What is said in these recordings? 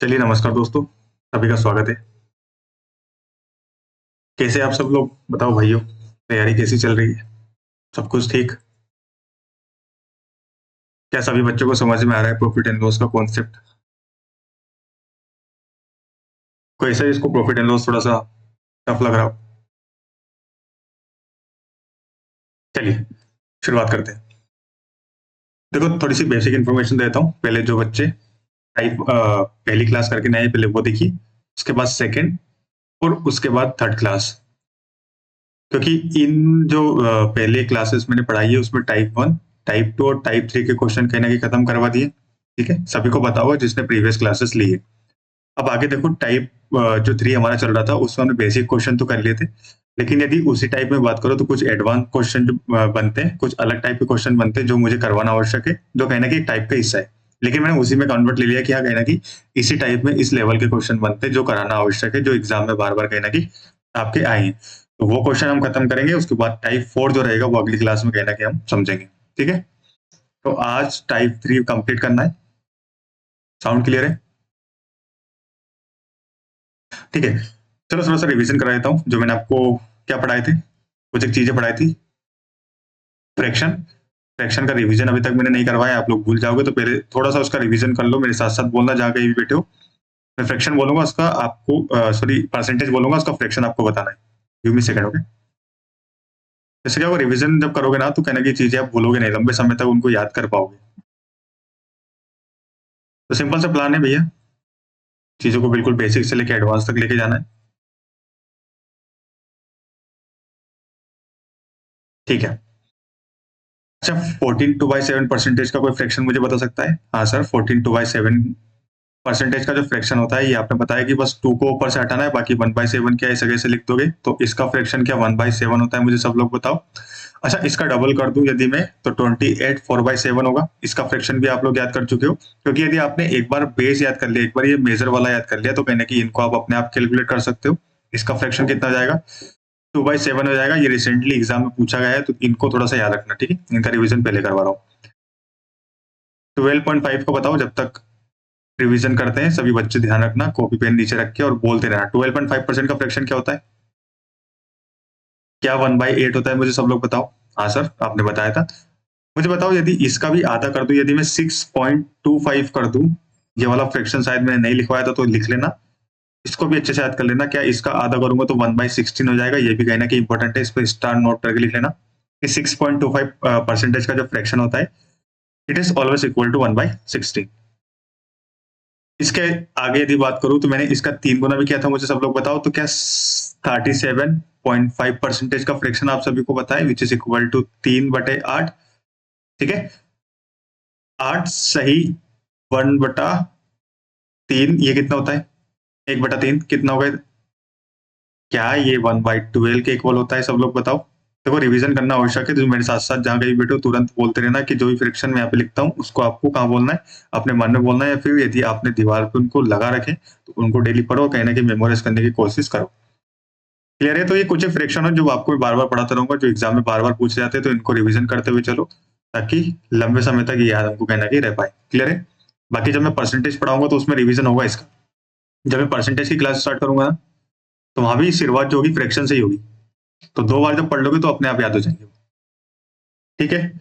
चलिए नमस्कार दोस्तों, सभी का स्वागत है। कैसे आप सब लोग बताओ भाइयों, तैयारी कैसी चल रही है? सब कुछ ठीक? क्या सभी बच्चों को समझ में आ रहा है प्रॉफिट एंड लॉस का कॉन्सेप्ट? कोई ऐसा इसको प्रॉफिट एंड लॉस थोड़ा-सा टफ लग रहा हो? चलिए शुरुआत करते हैं। देखो थोड़ी-सी बेसिक इन्फॉर्मेशन देता हूँ। पहले जो बच्चे पहली क्लास करके नए हैं पहले वो देखिए, उसके बाद सेकंड और उसके बाद थर्ड क्लास। क्योंकि इन जो पहले क्लासेस मैंने पढ़ाई है उसमें टाइप 1, टाइप 2 और टाइप 3 के क्वेश्चन कहीं न कहीं खत्म करवा दिए। ठीक है? सभी को पता होगा जिसने प्रीवियस क्लासेस ली है। अब आगे देखो टाइप जो 3 हमारा चल रहा था उसमें हमने बेसिक क्वेश्चन तो कर लिए थे। लेकिन यदि उसी टाइप में बात करो तो कुछ एडवांस क्वेश्चन जो बनते हैं, कुछ अलग टाइप के क्वेश्चन बनते हैं जो मुझे करवाना आवश्यक है, जो कहीं न कहीं एक टाइप का हिस्सा है। लेकिन मैंने उसी में कन्वर्ट ले लिया कि हाँ, कहीं न कहीं इसी टाइप में इस लेवल के क्वेश्चन बनते हैं जो कराना आवश्यक है, जो एग्ज़ाम में बार-बार कहीं न कहीं आपके आए हैं। तो वो क्वेश्चन हम खत्म करेंगे, उसके बाद टाइप 4 जो रहेगा वो अगली क्लास में कहीं न कहीं हम समझेंगे। ठीक है? तो आज टाइप 3 कंप्लीट करना है। साउंड क्लियर है? ठीक है। चलो थोड़ा-सा रिवीजन करा देता हूँ, जो मैंने आपको क्या पढ़ाए थे? कुछ एक चीज़ें पढ़ाई थी। फ्रैक्शन, फ्रैक्शन का रिवीजन अभी तक मैंने नहीं करवाया, आप लोग भूल जाओगे तो पहले थोड़ा-सा उसका रिवीजन कर लो, मेरे साथ-साथ बोलना जहाँ कहीं भी बैठे हो। मैं फ्रैक्शन बोलूँगा उसका आपको सॉरी परसेंटेज बोलूँगा उसका फ्रैक्शन आपको बताना है। Give me second okay? जैसे क्या होगा रिवीजन जब करोगे ना तो कहीं न कहीं चीज़ें आप भूलोगे नहीं, लंबे समय तक उनको याद कर पाओगे। तो सिंपल सा प्लान है भैया, चीज़ों को बिल्कुल बेसिक से लेके एडवांस तक लेके जाना है। ठीक है। अच्छा 14/7 परसेंटेज का कोई फ्रैक्शन मुझे बता सकता है? हाँ सर 14/7 परसेंटेज का जो फ्रैक्शन होता है ये आपने बताया कि बस 2 को ऊपर से हटाना है बाकी 1/7 क्या इस जगह से लिख दोगे तो इसका फ्रैक्शन क्या 1/7 होता है मुझे सब लोग बताओ। अच्छा इसका डबल कर दूं यदि मैं तो 28 4/7 होगा। इसका फ्रैक्शन भी आप लोग याद कर चुके हो क्योंकि यदि आपने एक बार बेस याद कर लिया एक बार ये मेजर वाला याद कर लिया तो कहीं ना कहीं इनको आप अपने आप कैलकुलेट कर सकते हो। इसका फ्रैक्शन कितना हो जाएगा 2/7 हो जाएगा। ये रिसेंटली एग्जाम में पूछा गया है तो इनको थोड़ा सा याद रखना ठीक है। इनका रिविजन पहले करवा रहा हूँ। 12.5 को बताओ जब तक रिवीजन करते हैं सभी बच्चे ध्यान रखना कॉपी पेन नीचे रख के और बोलते रहना 12.5% का फ्रैक्शन क्या होता है? क्या 1/8 होता है मुझे सब लोग बताओ। हाँ सर आपने बताया था। मुझे बताओ यदि इसका भी आधा कर दूं यदि मैं 6.25 कर दूं ये वाला फ्रैक्शन शायद मैंने नहीं लिखवाया था तो लिख लेना। इसको भी अच्छे से याद कर लेना क्या इसका आधा करूंगा तो 1/16 हो जाएगा। ये भी कहीं ना कहीं इंपॉर्टेंट है इस पर स्टार नोट करके लिख लेना कि 6.25 परसेंटेज का जो फ्रैक्शन होता है it is always equal to 1/16। इसके आगे यदि बात करूं तो मैंने इसका 3 गुना भी किया था मुझे सब लोग बताओ तो क्या 37.5 परसेंटेज का फ्रैक्शन आप सभी को पता है विच इज इक्वल टू 3/8। ठीक है 8 सही 1/3 ये कितना होता है 1/3 कितना होगा क्या ये 1/12 के इक्वल होता है सब लोग बताओ। देखो रिवीजन करना आवश्यक है तो मेरे साथ साथ जहाँ कहीं बैठो तुरंत बोलते रहना कि जो भी फ्रिक्शन मैं यहाँ पे लिखता हूँ उसको आपको कहाँ बोलना है अपने मन में बोलना है या फिर यदि आपने दीवार पे उनको लगा रखे तो उनको डेली पढ़ो कहीं ना कहीं मेमोराइज करने की कोशिश करो। क्लियर है तो ये कुछ फ्रिक्शन है जो आपको बार बार पढ़ाता रहूंगा जो एग्जाम में बार बार पूछे जाते हैं तो इनको रिविजन करते हुए चलो ताकि लंबे समय तक ये याद हमको कहना कहीं रह पाए। क्लियर है बाकी जब मैं परसेंटेज पढ़ाऊंगा तो उसमें रिविजन होगा इसका। जब मैं परसेंटेज की क्लास स्टार्ट करूंगा ना तो वहां भी शुरुआत जो होगी फ्रैक्शन से ही होगी। तो 2 बार जब पढ़ लोगे तो अपने आप याद हो जाएंगे। ठीक है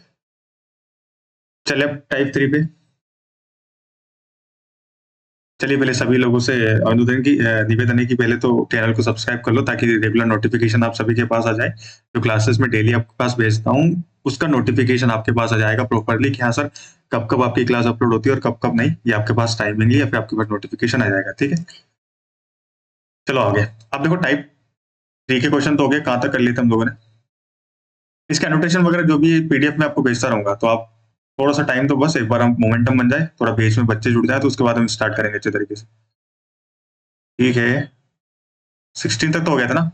चलिए अब टाइप 3 पे। चलिए पहले सभी लोगों से निवेदन है कि पहले तो चैनल को सब्सक्राइब कर लो ताकि रेगुलर नोटिफिकेशन आप सभी के पास आ जाए। जो क्लासेस में डेली आपके पास भेजता हूँ उसका नोटिफिकेशन आपके पास आ जाएगा प्रॉपर्ली कि हाँ सर कब कब आपकी क्लास अपलोड होती है और कब कब नहीं ये आपके पास टाइमिंग या फिर आपके पास नोटिफिकेशन आ जाएगा। ठीक है चलो आगे। अब देखो टाइप 3 के क्वेश्चन तो हो गए कहाँ तक कर लिए थे हम लोगों ने। इसके एनोटेशन वगैरह जो भी पीडीएफ में आपको भेजता रहूंगा तो आप थोड़ा सा टाइम तो बस एक बार हम मोमेंटम बन जाए थोड़ा बेस में बच्चे जुड़ जाए तो उसके बाद हम स्टार्ट करेंगे अच्छे तरीके से। ठीक है 16 तक तो हो गया था ना।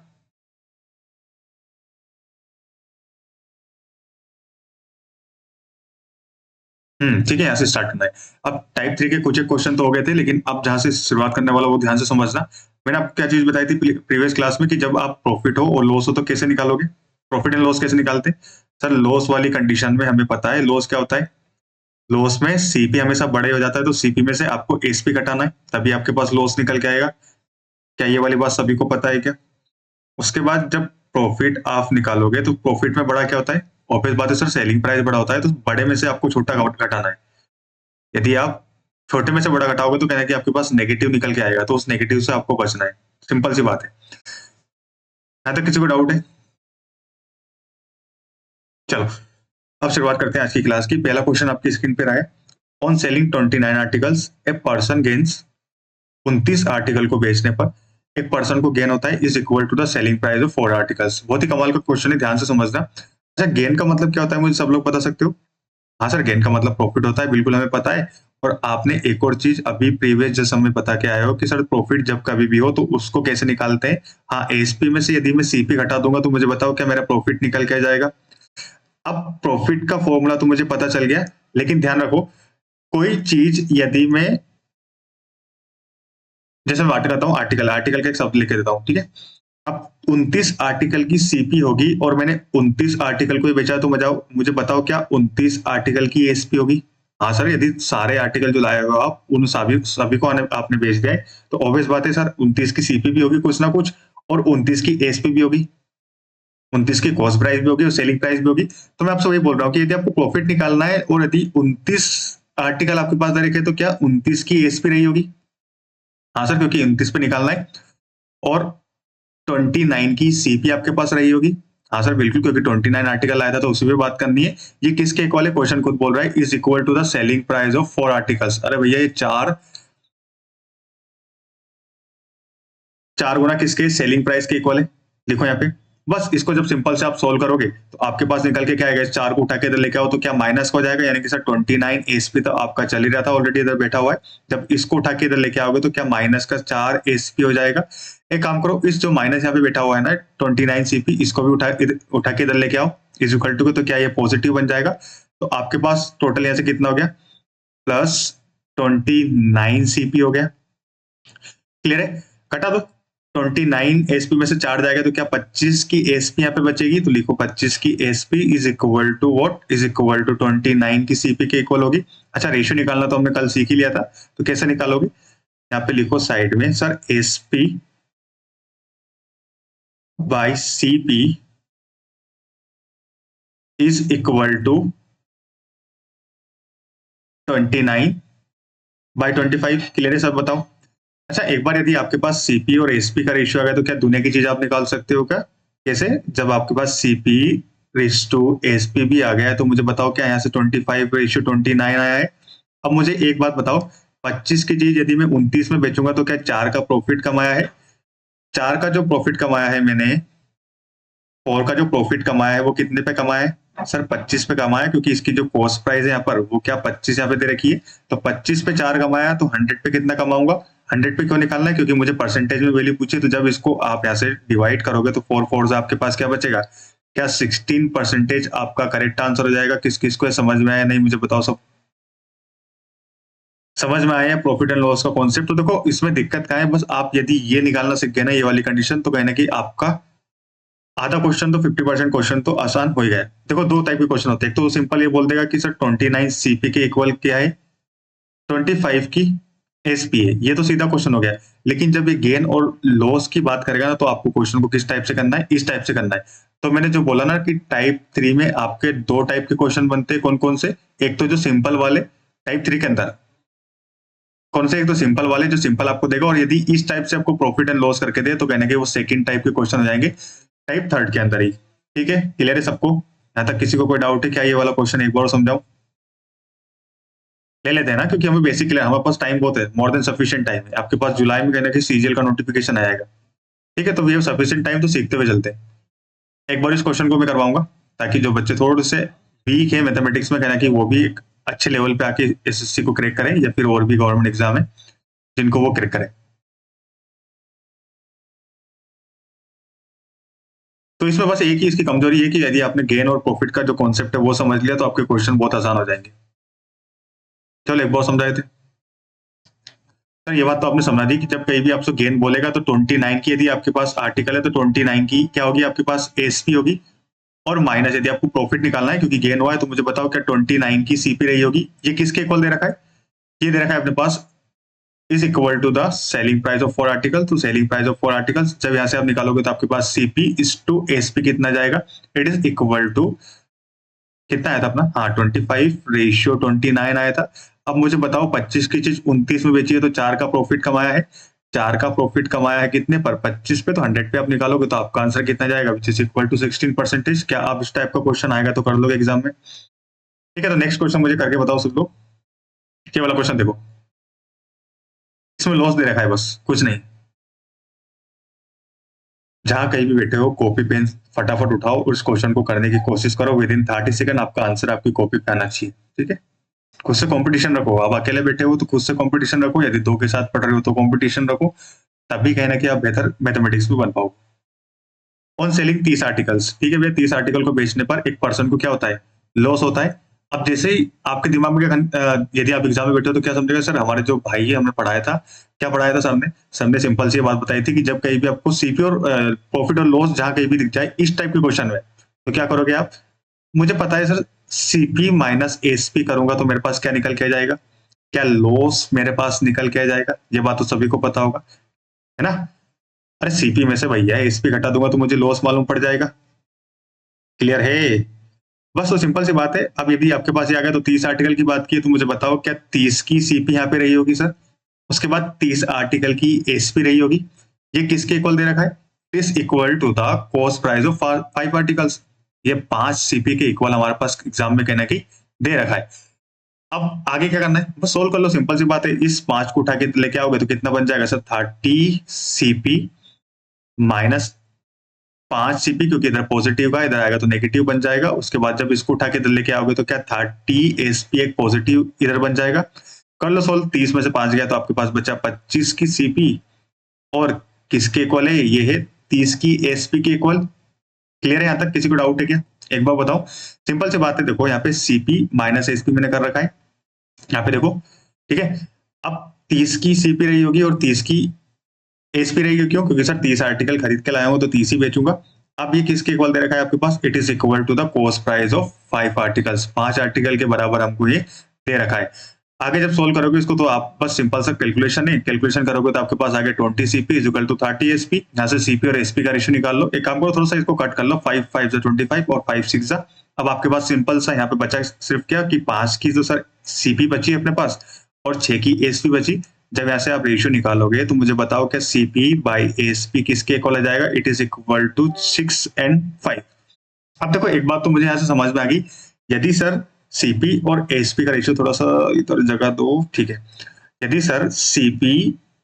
ठीक है यहाँ से स्टार्ट करना है। अब टाइप 3 के कुछ एक क्वेश्चन तो हो गए थे लेकिन अब जहाँ से शुरुआत करने वाला वो ध्यान से समझना। मैंने आपको क्या चीज बताई थी प्रीवियस क्लास में कि जब आप प्रॉफिट हो और लॉस हो तो कैसे निकालोगे। प्रॉफिट एंड लॉस कैसे निकालते हैं? सर लॉस वाली कंडीशन में हमें पता है लॉस क्या होता है लॉस में सीपी हमेशा बड़े हो जाता है, तो सीपी में से आपको एसपी घटाना है, तभी आपके पास लॉस निकल के आएगा। क्या ये वाली बात सभी को पता है क्या? उसके बाद जब प्रॉफिट आप निकालोगे तो प्रॉफिट में बड़ा क्या होता है? ऑब्वियस बात है सर, सेलिंग प्राइस बड़ा होता है, तो बड़े में से आपको छोटा घटाना है। यदि आप छोटे में से बड़ा घटाओगे तो कहना है कि आपके पास नेगेटिव निकल के आएगा, तो उस नेगेटिव से आपको बचना है। सिंपल सी बात है। यहाँ तक किसी को डाउट है? चलो अब शुरुआत करते हैं आज की क्लास की। पहला क्वेश्चन आपकी स्क्रीन पे रहा है, on selling 29 articles a person gains, 29 article को बेचने पर एक पर्सन को गेन होता है is equal to the selling price of 4 articles. बहुत ही कमाल का क्वेश्चन है, ध्यान से समझना। अच्छा, गेन का मतलब क्या होता है मुझे सब लोग बता सकते हो? हाँ सर, गेन का मतलब प्रॉफिट होता है, बिल्कुल हमें पता है। और आपने एक और चीज अभी प्रीवियस जैसे हमें बता के आए हो कि सर प्रॉफिट जब कभी भी हो तो उसको कैसे निकालते हैं। हाँ, एसपी में से यदि मैं सीपी घटा दूंगा तो मुझे बताओ क्या मेरा प्रॉफिट निकल के आ जाएगा। अब प्रॉफिट का फॉर्मूला तो मुझे पता चल गया, लेकिन ध्यान रखो, कोई चीज यदि मैं, जैसे मैं बात करता हूँ आर्टिकल, आर्टिकल का एक शब्द लिख देता हूँ, ठीक है। अब 29 आर्टिकल की सीपी होगी और मैंने 29 आर्टिकल को ही बेचा, तो मुझे बताओ क्या 29 आर्टिकल की एसपी होगी? हाँ सर, यदि सारे आर्टिकल जो लाए हो आप उन सभी सभी को आपने बेच दिया है, तो ऑब्वियस बात है सर 29 की सीपी भी होगी कुछ ना कुछ, और 29 की एसपी भी होगी, 29 की कॉस्ट प्राइस भी होगी और सेलिंग प्राइस भी होगी। तो मैं आपसे वही बोल रहा हूँ कि यदि आपको प्रॉफिट निकालना है और यदि 29 आर्टिकल आपके पास रखे, तो क्या 29 की एसपी रही होगी? हाँ सर, क्योंकि 29 पे निकालना है। और 29 की सीपी आपके पास रही होगी। हाँ सर, बिल्कुल, क्योंकि 29 आर्टिकल आया था तो उसी पे बात करनी है। ये किसके इक्वल है? क्वेश्चन खुद बोल रहा है is equal to the selling price of 4 articles. अरे भैया, ये चार गुना किसके? सेलिंग प्राइस के इक्वल है। लिखो यहाँ पे। बस इसको जब सिंपल से आप सोल्व करोगे तो आपके पास निकल के क्या आएगा? इस 4 को उठा के इधर लेके आओ तो क्या माइनस हो जाएगा, यानी कि सर 29 एसपी तो आपका चल ही रहा था ऑलरेडी, इधर बैठा हुआ है। जब इसको उठा के इधर लेके आओगे तो क्या माइनस का 4 एसपी हो जाएगा। एक काम करो, इस जो माइनस यहाँ पे बैठा हुआ है ना 29 सीपी, इसको भी उठा के इधर लेके आओ इज इक्वल टू, तो क्या ये पॉजिटिव बन जाएगा। तो आपके पास टोटल यहाँ से कितना हो गया? प्लस 29 सीपी हो गया। क्लियर है? कटा दो। 29 एसपी में से 4 जाएगा तो क्या 25 की एसपी यहाँ पे बचेगी, तो लिखो 25 की SP is equal to what? Is equal to 29 की सीपी के इक्वल होगी। अच्छा, रेशियो निकालना तो हमने कल सीख ही लिया था, तो कैसे निकालोगे? यहाँ पे लिखो साइड में sir SP by CP is equal to 29 by 25। Clear है सब? बताओ। अच्छा, एक बार यदि आपके पास सीपी और एसपी का रेशियो आ गया तो क्या दुनिया की चीज आप निकाल सकते हो क्या? कैसे? जब आपके पास सीपी रेस टू एसपी भी आ गया है तो मुझे बताओ क्या यहाँ से 25 रेशियो 29 आया है। अब मुझे एक बात बताओ, 25 की चीज यदि मैं 29 में बेचूंगा तो क्या 4 का प्रॉफिट कमाया है? 4 का जो प्रॉफिट कमाया है मैंने, 4 का जो प्रॉफिट कमाया है वो कितने पे कमाया है? सर 25 पे कमाया, क्योंकि इसकी जो कॉस्ट प्राइस है यहाँ पर वो क्या 25 यहाँ पे दे रखी है। तो 25 पे 4 कमाया तो 100 पे कितना कमाऊंगा? 100 पे क्यों निकालना है? क्योंकि मुझे परसेंटेज में वैल्यू पूछी, तो जब इसको आप यहाँ से डिवाइड करोगे तो 4 4 से आपके पास क्या बचेगा? क्या 16% आपका करेक्ट आंसर हो जाएगा। किस किस को समझ में आया नहीं मुझे बताओ सब? समझ में आया प्रॉफिट एंड लॉस का कॉन्सेप्ट? तो देखो इसमें दिक्कत क्या है, बस आप यदि ये निकालना सीख गए ना, ये वाली कंडीशन, तो कहना कि आपका आधा क्वेश्चन तो 50% क्वेश्चन तो आसान हो ही गया। देखो दो टाइप के क्वेश्चन होते हैं, एक तो सिंपल ये बोल देगा कि सर 29 सीपी के इक्वल क्या है? 25 की एसपी है, ये तो सीधा क्वेश्चन हो गया। लेकिन जब ये गेन और लॉस की बात करेगा ना, तो आपको क्वेश्चन को किस टाइप से करना है? इस टाइप से करना है। तो मैंने जो बोला ना कि टाइप 3 में आपके दो टाइप के क्वेश्चन बनते हैं, कौन कौन से? एक तो जो सिंपल वाले टाइप 3 के अंदर, कौन से? एक तो सिंपल वाले जो सिंपल आपको देगा, और यदि इस टाइप से आपको प्रॉफिट एंड लॉस करके दे तो कहने के वो सेकंड टाइप के क्वेश्चन हो जाएंगे टाइप 3 के अंदर ही। ठीक है, क्लियर है सबको? यहाँ तक किसी को कोई डाउट है क्या? ये वाला क्वेश्चन एक बार समझाऊं? ले लेते हैं ना, क्योंकि हमें बेसिक क्लियर, हमारे पास टाइम बहुत है, मोर देन सफिशिएंट टाइम है। आपके पास जुलाई में कहना कि सीजीएल का नोटिफिकेशन आएगा। ठीक है, तो वी हैव सफिशिएंट टाइम, तो सीखते हुए चलते हैं। एक बार इस क्वेश्चन को मैं करवाऊंगा ताकि जो बच्चे थोड़े से वीक है मैथमेटिक्स में, कहना कि वो भी एक अच्छे लेवल पे आके एसएससी को क्रैक करें, या फिर और भी गवर्नमेंट एग्जाम है जिनको वो क्रैक करें। तो इसमें बस एक ही इसकी कमजोरी है कि यदि आपने गेन और प्रॉफिट का जो कॉन्सेप्ट है वो समझ लिया तो आपके क्वेश्चन बहुत आसान हो जाएंगे। चलो एक बार समझाए थे सर, ये बात तो आपने समझा दी कि जब कहीं भी आपसे गेन बोलेगा तो 29 की यदि आपके पास आर्टिकल है तो 29 की क्या होगी? आपके पास एसपी होगी। और माइनस यदि आपको प्रॉफिट निकालना है क्योंकि गेन हुआ है, तो मुझे बताओ क्या 29 की सीपी रही होगी। ये किसके इक्वल दे रखा है, ये दे रखा है अपने पास is equal to the selling price of 4 article. तो सेलिंग प्राइस ऑफ 4 आर्टिकल्स जब यहां से आप निकालोगे तो आपके पास सीपी इज टू एसपी कितना जाएगा, इट इज इक्वल टू कितना आया था अपना, हाँ 25:29 आया था। अब मुझे बताओ 25 की चीज 29 में बेची है तो 4 का प्रॉफिट कमाया है, 4 का प्रॉफिट कमाया है कितने पर, 25 पे, तो 100 पे आप निकालोगे तो आपका आंसर कितना जाएगा, विच इज इक्वल टू 16%। क्या आप इस टाइप का क्वेश्चन आएगा तो कर लोगे एग्जाम में, ठीक है। तो नेक्स्ट क्वेश्चन मुझे करके बताओ सब लोग। ये वाला क्वेश्चन देखो, इसमें लॉस दे रखा है बस कुछ नहीं। जहां कहीं भी बैठे हो कॉपी पेन फटाफट उठाओ और इस क्वेश्चन को करने की कोशिश करो। विद इन 30 सेकंड आपका आंसर आपकी कॉपी पे आना चाहिए, ठीक है। खुद से कंपटीशन रखो, आप अकेले बैठे हो तो खुद से कंपटीशन रखो, यदि दो के साथ पढ़ रहे हो तो कंपटीशन रखो, तभी कहना कि आप बेहतर मैथमेटिक्स में बन पाओ। ऑन सेलिंग 30 आर्टिकल्स, ठीक है भैया, 30 आर्टिकल को बेचने पर एक पर्सन को क्या होता है, लॉस होता है। अब जैसे ही आपके दिमाग में यदि आप एग्जाम में बैठे हो तो क्या समझेगा, सर हमारे जो भाई है हमने पढ़ाया था, क्या पढ़ाया था सर ने सिंपल सी बात बताई थी कि जब कहीं भी आपको सीपी और प्रॉफिट और लॉस जहां कहीं भी दिख जाए इस टाइप के क्वेश्चन में, तो क्या करोगे आप, मुझे पता है सर सीपी माइनस एसपी करूंगा तो मेरे पास क्या निकल के आ जाएगा, क्या लॉस मेरे पास निकल के आ जाएगा, ये बात तो सभी को पता होगा, है ना। अरे सीपी में से भैया एसपी घटा दूंगा तो मुझे लॉस मालूम पड़ जाएगा, क्लियर है। बस तो सिंपल सी बात है। अब यदि आपके पास ये आ गया तो 30 आर्टिकल की बात की, तो मुझे बताओ क्या 30 की सीपी यहाँ पे रही होगी सर, उसके बाद 30 आर्टिकल की एसपी रही होगी। ये किसके इक्वल दे रखा है, is equal to the cost price of 5 articles. ये 5 सीपी के इक्वल हमारे पास एग्जाम में कहना की दे रखा है। अब आगे क्या करना है, बस सोल्व कर लो, सिंपल सी बात है। इस 5 को उठा के लेके आओगे तो कितना बन जाएगा सर, 30 सीपी माइनस 5 सीपी, क्योंकि इधर पॉजिटिव का इधर आएगा तो नेगेटिव बन जाएगा। उसके बाद जब इसको उठा के इधर लेके आओगे तो क्या 30 एसपी एक पॉजिटिव इधर बन जाएगा। कर लो सोल्व, 30 में से 5 गया तो आपके पास बचा 25 की सीपी और किसके इक्वल है, ये है 30 की एसपी के इक्वल। क्लियर है यहाँ तक, किसी को डाउट है क्या, एक बार बताओ। सिंपल सी बात है, देखो यहाँ पे सीपी माइनस एसपी मैंने कर रखा है, यहाँ पे देखो, ठीक है। अब 30 की सीपी रही होगी और 30 की एसपी रहेगी, क्यों, क्योंकि सर 30 आर्टिकल खरीद के लाया हूं तो 30 ही बेचूंगा। अब ये किसके इक्वल दे रखा है आपके पास, it is equal to the cost price of 5 articles, 5 article के बराबर हमको ये दे रखा है। आगे जब सोल्व करोगे इसको तो आप बस सिंपल सा कैलकुलेशन है, कैलकुलेशन करोगे तो आपके पास आगे 20 CP is equal to 30 SP. यहाँ से सीपी और एसपी का रेशियो निकाल लो। एक काम करो, थोड़ा सा इसको कट कर लो, 5 5 से 25 और 5 6 जा। अब आपके पास सिंपल सा यहाँ पे बचा सिर्फ क्या कि 5 की जो सर सीपी बची अपने पास और 6 की एसपी बची। जब ऐसे आप रेशियो निकालोगे तो मुझे बताओ क्या सीपी बाई एसपी किसके इक्वल आ जाएगा, it is equal to 6 and 5। अब देखो एक बात तो मुझे यहाँ से समझ में आ गई, यदि सर सीपी और एसपी का रेशियो थोड़ा सा इधर जगह दो, ठीक है। यदि सर सीपी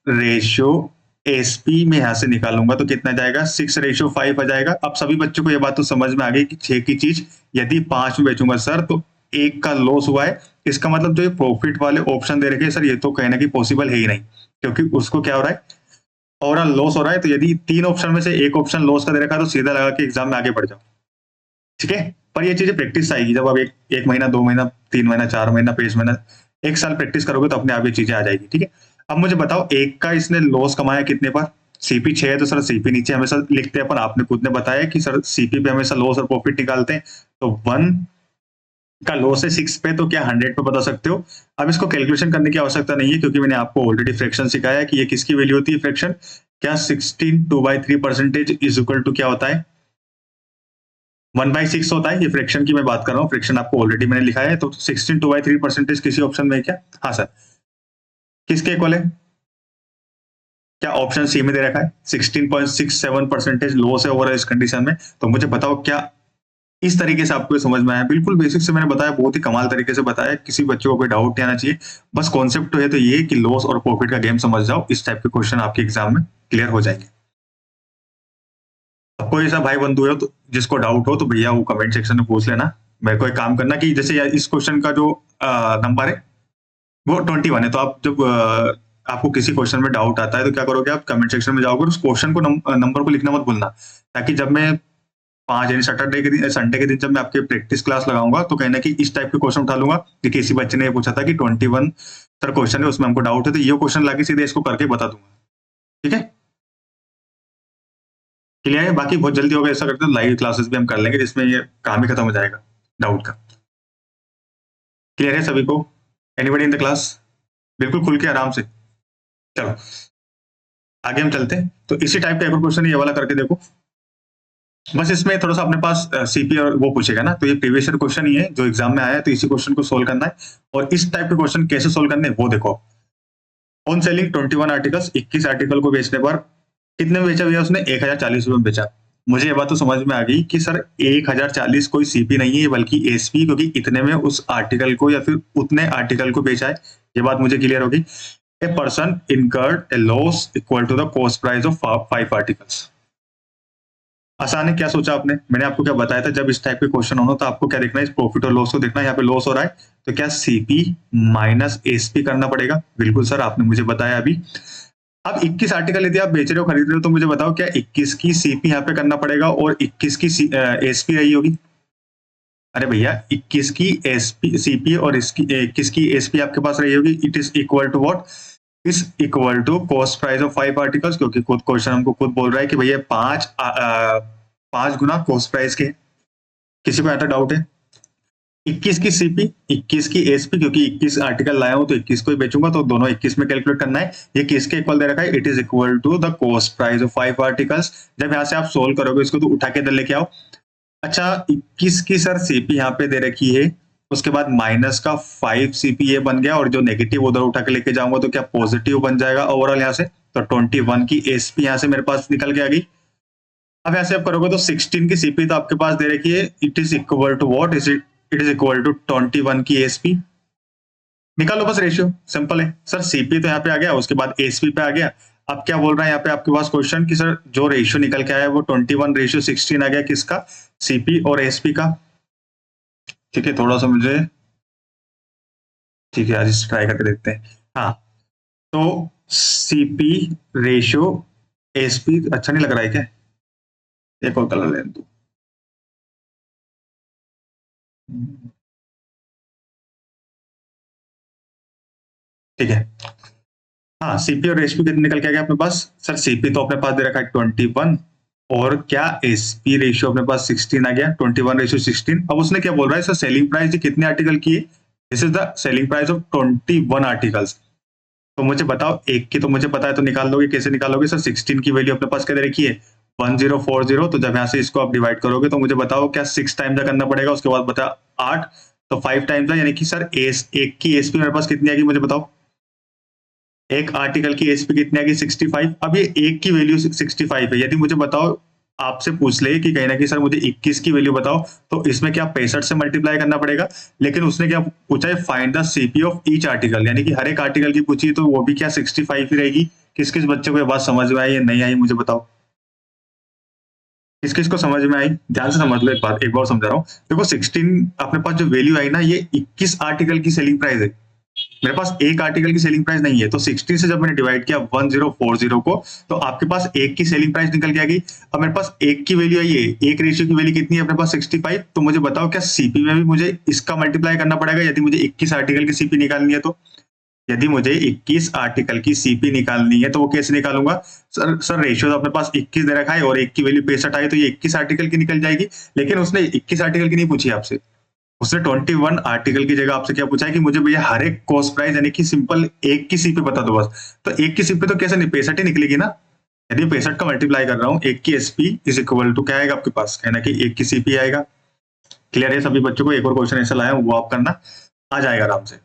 रेशियो एसपी में यहां से निकालूंगा तो कितना जाएगा, 6:5 आ जाएगा। अब सभी बच्चों को यह बात तो समझ में आ गई कि 6 की चीज यदि 5 में बेचूंगा सर तो 1 का लॉस हुआ है। इसका मतलब जो ये प्रॉफिट वाले ऑप्शन दे रखे हैं सर, ये तो कहना कि पॉसिबल है ही नहीं, क्योंकि उसको क्या हो रहा है, ओवरऑल लॉस हो रहा है। तो यदि 3 ऑप्शन में से एक ऑप्शन लॉस का दे रखा है तो सीधा लगा के एग्जाम में आगे बढ़ जाओ, ठीक है। पर ये चीजें प्रैक्टिस आएगी, जब आप एक महीना, 2 महीना, 3 महीना, 4 महीना, 5 महीना, 1 साल प्रैक्टिस करोगे तो अपने आप ये चीजें आ जाएगी, ठीक है। अब मुझे बताओ एक का इसने लॉस कमाया कितने पर, सीपी 6 है तो सर सीपी नीचे हमेशा लिखते हैं अपन, आपने खुद ने बताया कि सर सीपी पे हमेशा लॉस और प्रॉफिट निकालते हैं। तो 1 का लॉस है 6 पे, तो क्या 100 पे बता सकते हो। अब इसको कैलकुलेशन करने की आवश्यकता नहीं है, क्योंकि मैंने आपको ऑलरेडी फ्रैक्शन सिखाया है कि ये किसकी वैल्यू होती है फ्रैक्शन। क्या 16 2/3% इज इक्वल टू क्या होता है, 1/6 होता है। ये फ्रैक्शन की मैं बात कर रहा हूँ, फ्रैक्शन आपको ऑलरेडी मैंने लिखा है। तो 16 2/3% किसी ऑप्शन में है क्या, हाँ सर, किसके इक्वल है, क्या ऑप्शन सी में दे रखा है, 16.67% लॉस है ओवरऑल इस कंडीशन में। तो मुझे बताओ क्या इस तरीके से आपको समझ में आया, बिल्कुल बेसिक से मैंने बताया, बहुत ही कमाल तरीके से बताया, किसी बच्चे को कोई डाउट नहीं आना चाहिए। बस कॉन्सेप्ट तो है तो ये कि लॉस और प्रॉफिट का गेम समझ जाओ, इस टाइप के क्वेश्चन आपके एग्जाम में क्लियर हो जाएंगे। अब कोई ऐसा भाई बंधु है तो जिसको डाउट हो तो भैया वो कमेंट सेक्शन में पूछ लेना। मेरे को एक काम करना कि जैसे यार इस क्वेश्चन का जो नंबर है वो 21 है, तो आप जब आपको किसी क्वेश्चन में डाउट आता है तो क्या करोगे, आप कमेंट सेक्शन में जाओगे, उस क्वेश्चन को नंबर को लिखना मत भूलना, ताकि जब मैं 5 यानी सैटरडे के दिन, संडे के दिन जब मैं आपके प्रैक्टिस क्लास लगाऊंगा तो कहना कि इस टाइप के क्वेश्चन उठा लूंगा कि किसी बच्चे ने पूछा था कि 21 सर क्वेश्चन है उसमें हमको डाउट है, तो ये क्वेश्चन लाके सीधे इसको करके बता दूंगा, ठीक है। क्लियर है? बाकी बहुत जल्दी होगा, ऐसा करते हैं लाइव क्लासेस भी हम कर लेंगे जिसमें ये काम ही खत्म हो जाएगा डाउट का। क्लियर है सभी को? Anybody in the class? बिल्कुल खुल के आराम से। चलो आगे हम चलते हैं। तो इसी टाइप का एक और क्वेश्चन ये वाला करके देखो। बस इसमें थोड़ा सा अपने पास सीपी और वो पूछेगा ना, तो ये प्रीवियस ईयर क्वेश्चन ही है जो एग्जाम में आया है, तो इसी क्वेश्चन को सोल्व करना है। और इस टाइप के क्वेश्चन कैसे सोल्व करने हैं वो देखो। ऑन सेलिंग 21 आर्टिकल्स, 21 आर्टिकल को बेचने पर कितने में बेचा भैया उसने? 1040 रुपए में बेचा। मुझे ये बात तो समझ में आ गई कि सर 1040 कोई सीपी नहीं है बल्कि एसपी, क्योंकि इतने में उस आर्टिकल को या फिर उतने आर्टिकल को बेचा है। ये बात मुझे क्लियर होगी। A person incurred a loss equal to the cost price of 5 articles. आसान है, क्या सोचा आपने? मैंने आपको क्या बताया था, जब इस टाइप के क्वेश्चन हो तो आपको क्या देखना है, इस प्रॉफिट और लॉस को देखना है। यहाँ पे लॉस हो रहा है तो क्या सीपी माइनस एसपी करना पड़ेगा? बिल्कुल सर, आपने मुझे बताया अभी। अब 21 आर्टिकल यदि आप बेच रहे हो, खरीद रहे हो, तो मुझे बताओ क्या 21 की सीपी यहाँ पे करना पड़ेगा और 21 की एसपी रही होगी? अरे भैया 21 की एसपी सीपी और इसकी 21 की एसपी आपके पास रही होगी। It is equal to what? Is equal to cost price of 5 articles, क्योंकि खुद क्वेश्चन हमको खुद बोल रहा है कि भैया 5 गुना कॉस्ट प्राइस के। किसी को ऐसा डाउट है? 21 की सीपी, 21 की एसपी, क्योंकि 21 आर्टिकल लाया हूं तो 21 को ही बेचूंगा, तो दोनों 21 में कैलकुलेट करना है। ये किसके इक्वल दे रखा है? It is equal to the cost price of 5 articles. जब यहां से आप सोल्व करोगे इसको तो उठा के इधर लेके आओ। अच्छा 21 की सर सीपी यहाँ पे दे रखी है, उसके बाद माइनस का 5 सीपी ये बन गया, और जो नेगेटिव उधर उठा के लेके जाऊंगा तो क्या पॉजिटिव बन जाएगा ओवरऑल यहाँ से। तो 21 की एसपी यहाँ से मेरे पास निकल के आ गई। अब ऐसे आप करोगे तो 16 की सीपी तो आपके पास दे रखी है। It is equal to what? It is equal to 21 की एसपी। निकालो बस रेशियो, सिंपल है सर। सीपी तो यहाँ पे आ गया, उसके बाद एसपी पे आ गया। अब क्या बोल रहा है यहाँ पे आपके पास क्वेश्चन कि सर जो रेशियो निकल के आया वो 21:16 आ गया, किसका? सीपी और एसपी का। ठीक है, थोड़ा सा मुझे, ठीक है आज ट्राई करके देखते हैं। हाँ, तो सीपी रेशियो एसपी अच्छा नहीं लग रहा है क्या? एक और कलर लेने दो। ठीक है, हाँ सीपी और एसपी कितने निकल के आ गया अपने पास? सर सीपी तो अपने पास दे रखा है 21, और क्या एसपी रेशियो अपने पास 16 आ गया, 21:16। अब उसने क्या बोल रहा है सर, सेलिंग प्राइस कितने आर्टिकल की है? This is the selling price of 21 articles. तो मुझे बताओ, एक की तो मुझे पता है तो निकाल लोगे, कैसे निकालोगे सर? 16 की वैल्यू अपने पास क्या दे रखी है? 1040। तो जब यहाँ से इसको आप डिवाइड करोगे तो मुझे बताओ क्या 6 टाइम्स करना पड़ेगा, उसके बाद बता 8, तो 5 टाइम्स, यानी कि सर एक की एसपी मेरे पास कितनी आएगी मुझे बताओ? एक आर्टिकल की एसपी कितनी आएगी? 65। अब ये एक की वैल्यू 65 है, यदि मुझे बताओ, आपसे पूछ ले कि कहीं ना कहीं सर मुझे 21 की वैल्यू बताओ, तो इसमें क्या 65 से मल्टीप्लाई करना पड़ेगा। लेकिन उसने क्या पूछा है? Find the CP of each article, यानी कि हर एक आर्टिकल की पूछी, तो वो भी क्या 65 ही रहेगी। किस किस बच्चे को ये बात समझ में आई या नहीं आई मुझे बताओ? किस किस को समझ में आई? ध्यान से समझ लो, एक बार समझा रहा हूँ। देखो 16 अपने पास जो वैल्यू आई ना, ये 21 आर्टिकल की सेलिंग प्राइस है। मेरे पास एक आर्टिकल की सेलिंग प्राइस नहीं है, तो 60 से जब मैंने डिवाइड किया 1040 को, तो आपके पास एक की सेलिंग प्राइस निकल के आ गई। अब मेरे पास एक की वैल्यू आई है, एक रेशियो की वैल्यू कितनी है अपने पास? 65। तो मुझे बताओ क्या सीपी में भी मुझे इसका मल्टीप्लाई करना पड़ेगा यदि मुझे 21 आर्टिकल की सीपी निकालनी है? तो यदि मुझे 21 आर्टिकल की सीपी निकालनी है तो वो कैसे निकालूंगा? सर रेशियो तो अपने पास 21 दे रखा है और एक की वैल्यू 65 आई, तो ये 21 आर्टिकल की निकल जाएगी। लेकिन उसने 21 आर्टिकल की नहीं पूछी आपसे, उसने 21 आर्टिकल की जगह आपसे क्या पूछा है कि मुझे भैया हर एक कॉस्ट प्राइस, यानी कि सिंपल एक की सीपी बता दो बस। तो एक की सीपी तो कैसे नहीं, 65 ही निकलेगी ना। यदि 65 का मल्टीप्लाई कर रहा हूँ, एक की एसपी इज इक्वल टू क्या आएगा आपके पास? कहना कि एक की सीपी आएगा। क्लियर है सभी बच्चों को? एक और क्वेश्चन ऐसा लाया हूँ, वो आप करना, आ जाएगा आराम से।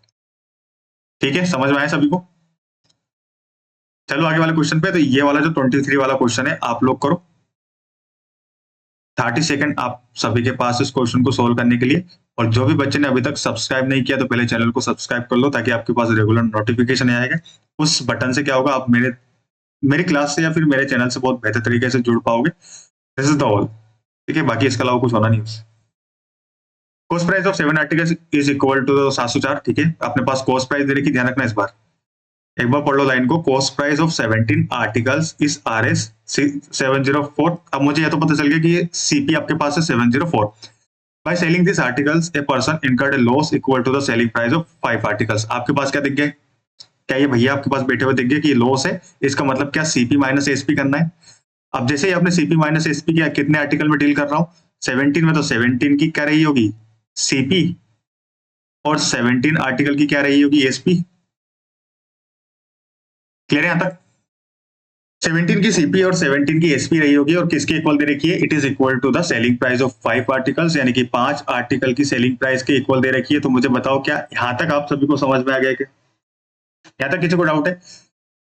ठीक है, समझ में आया सभी को? चलो आगे वाले क्वेश्चन पे। तो ये वाला जो 23 वाला क्वेश्चन है आप लोग करो। 30 सेकंड आप सभी के पास इस क्वेश्चन को सोल्व करने के लिए। और जो भी बच्चे ने अभी तक सब्सक्राइब नहीं किया तो पहले चैनल को सब्सक्राइब कर लो, ताकि आपके पास रेगुलर नोटिफिकेशन आएगा। उस बटन से क्या होगा, आप मेरी क्लास से या फिर मेरे चैनल से बहुत बेहतर तरीके से जुड़ पाओगे। This is the all. ठीक है, बाकी इसके अलावा कुछ होना नहीं। Cost price of 7 articles is equal to 704। ठीक है, अपने पास कॉस्ट प्राइस दे रखी, ध्यान रखना इस बार। एक बार पढ़ लो लाइन को। Cost price of 17 articles is RS 704। अब मुझे यह तो पता चल गया कि ये सीपी आपके पास है 704। By selling these articles, a person incurred a loss equal to the selling price of 5 articles। आपके पास क्या दिख गया? क्या ये भैया आपके पास बैठे हुए दिख गया कि ये लॉस है? इसका मतलब क्या सीपी माइनस एसपी करना है। अब जैसे ही आपने सीपी माइनस एसपी किया, कितने आर्टिकल में डील कर रहा हूं, 17 में, तो 17 की क्या रही होगी सीपी, और 17 आर्टिकल की क्या रही होगी एसपी। क्लियर है यहां तक? 17 की सीपी और 17 की एसपी रही होगी, और किसके इक्वल दे रखी है, it is equal to the selling price of 5 articles, यानी कि 5 आर्टिकल की सेलिंग प्राइस के इक्वल दे रखी है। तो मुझे बताओ क्या यहां तक आप सभी को समझ में आ गया क्या? यहां तक किसी को डाउट है?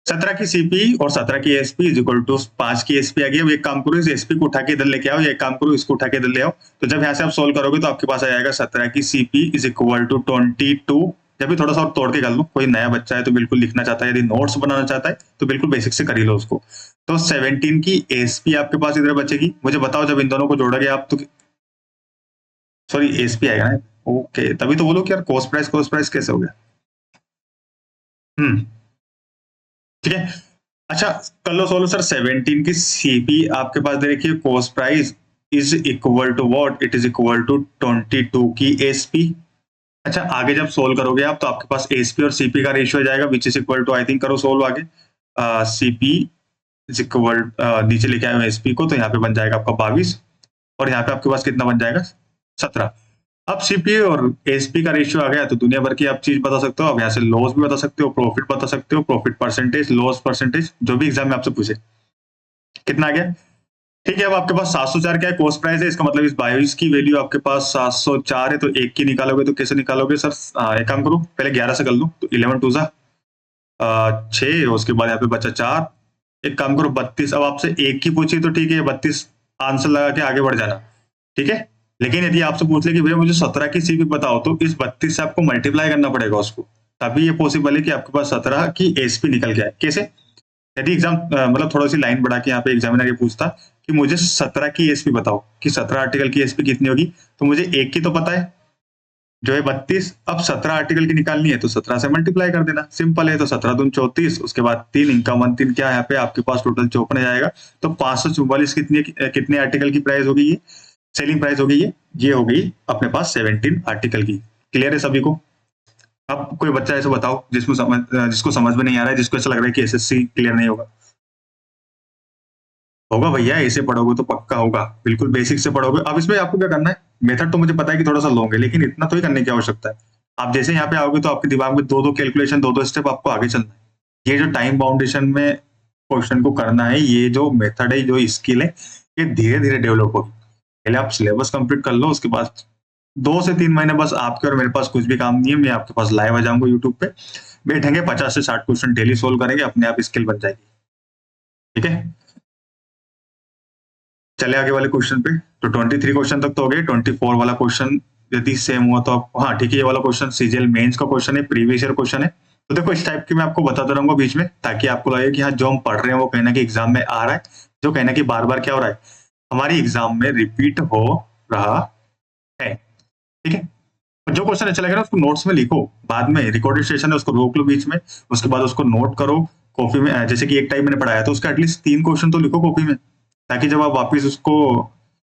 17 की सीपी और 17 की एसपी इज इक्वल टू 5 की एसपी आ गई। अब एक काम करो, इस एसपी को उठा के इधर लेके आओ, या एक काम करो इसको उठा के इधर ले आओ। तो जब यहाँ से आप सोल्व करोगे तो आपके पास आ जाएगा 17 की सीपी इज इक्वल टू 22। जब भी थोड़ा सा और तोड़ के कर लो, कोई नया बच्चा है तो बिल्कुल लिखना चाहता है, यदि नोट्स बनाना चाहता है तो बिल्कुल बेसिक से कर ही लो उसको। तो 17 की एसपी आपके पास इधर बचेगी। मुझे बताओ जब इन दोनों को जोड़ोगे आप तो, सॉरी एसपी आएगा ना, ओके, तभी तो बोलो कि यार कॉस्ट प्राइस कैसे हो गया। ठीक है, अच्छा कर लो सोल्व सर। 17 की सीपी आपके पास दे रखी है, cost price is equal to what, it is equal to 22 की एसपी। अच्छा आगे जब सोल्व करोगे आप तो आपके पास एसपी और सीपी का रेशियो जाएगा which is equal to, I think करो सोल्व आगे, सीपी इज इक्वल, नीचे लेके आए एसपी को, तो यहाँ पे बन जाएगा आपका 22, और यहाँ पे आपके पास कितना बन जाएगा 17। अब सीपी और एसपी का रेशियो आ गया तो दुनिया भर की आप चीज बता सकते हो। अब यहाँ से लॉस भी बता सकते हो, प्रॉफिट बता सकते हो, प्रॉफिट परसेंटेज, लॉस परसेंटेज, जो भी एग्जाम में आपसे पूछे। कितना आ गया? ठीक है, अब आपके पास 704 क्या है, कॉस्ट प्राइस है, इसका मतलब इस 22 की वैल्यू आपके पास 704 है, तो एक की निकालोगे तो कैसे निकालोगे सर? एक काम करो, पहले 11 से कर लो, तो 11 टू 6, उसके बाद यहाँ पे बचा 4, एक काम करो 32। अब आपसे एक की पूछी तो ठीक है, 32 आंसर लगा के आगे बढ़ जाना, ठीक है। लेकिन यदि आपसे पूछ ले कि भैया मुझे 17 की सीपी बताओ, तो इस 32 से आपको मल्टीप्लाई करना पड़ेगा उसको, तभी ये पॉसिबल है कि आपके पास 17 की एसपी निकल गया है। कैसे? यदि एग्जाम मतलब थोड़ा सी लाइन बढ़ा के यहाँ पे एग्जामिनर ये पूछता कि मुझे 17 की एसपी बताओ कि 17 आर्टिकल की एसपी कितनी होगी, तो मुझे एक की तो पता है जो है 32, अब 17 आर्टिकल की निकालनी है तो 17 से मल्टीप्लाई कर देना, सिंपल है। तो 17 दून 34, उसके बाद 3 इनका 1 3 क्या यहाँ पे आपके पास टोटल 54 जाएगा। तो 544 कितने आर्टिकल की प्राइस होगी, ये सेलिंग प्राइस होगी, ये हो गई अपने पास 17 आर्टिकल की। क्लियर है सभी को? अब कोई बच्चा ऐसे बताओ जिसको समझ में नहीं आ रहा है, जिसको ऐसा लग रहा है कि एसएससी क्लियर नहीं होगा। होगा भैया, ऐसे पढ़ोगे तो पक्का होगा, बिल्कुल बेसिक से पढ़ोगे। अब इसमें आपको क्या करना है, मेथड तो मुझे पता है कि थोड़ा सा लॉन्ग है, लेकिन इतना तो ही करने की आवश्यकता है। आप जैसे यहाँ पे आओगे तो आपके दिमाग में दो दो कैलकुलेशन, दो दो स्टेप आपको आगे चलना है। ये जो टाइम बाउंडेशन में क्वेश्चन को करना है, ये जो मेथड है, जो स्किल है, ये धीरे धीरे डेवलप होगी। पहले आप सिलेबस कंप्लीट कर लो, उसके बाद 2 से 3 महीने बस आपके और मेरे पास कुछ भी काम नहीं है, मैं आपके पास लाइव आ जाऊंगा यूट्यूब पे, बैठेंगे 50 से 60 क्वेश्चन डेली सोल्व करेंगे, अपने आप स्किल बन जाएगी। ठीक है, चले आगे वाले क्वेश्चन पे। तो 23 क्वेश्चन तक तो हो गए। 24 वाला क्वेश्चन यदि सेम हुआ तो आप, हाँ ठीक है, ये वाला क्वेश्चन सीजीएल मेंस का क्वेश्चन है, प्रीवियस ईयर क्वेश्चन है। तो देखो इस टाइप की मैं आपको बताता रहूंगा बीच में, ताकि आपको लगे कि हाँ जो हम पढ़ रहे हैं वो कहीं ना कहीं एग्जाम में आ रहा है, जो कहीं ना कहीं बार बार क्या हो रहा है, हमारी एग्जाम में रिपीट हो रहा है। ठीक है, जो क्वेश्चन अच्छा लगे ना उसको नोट्स में लिखो, बाद में रिकॉर्डेड सेशन है उसको रोक लो बीच में, उसके बाद उसको नोट करो कॉपी में। जैसे कि एक टाइम मैंने पढ़ाया तो उसका एटलीस्ट 3 क्वेश्चन तो लिखो कॉपी में, ताकि जब आप वापस उसको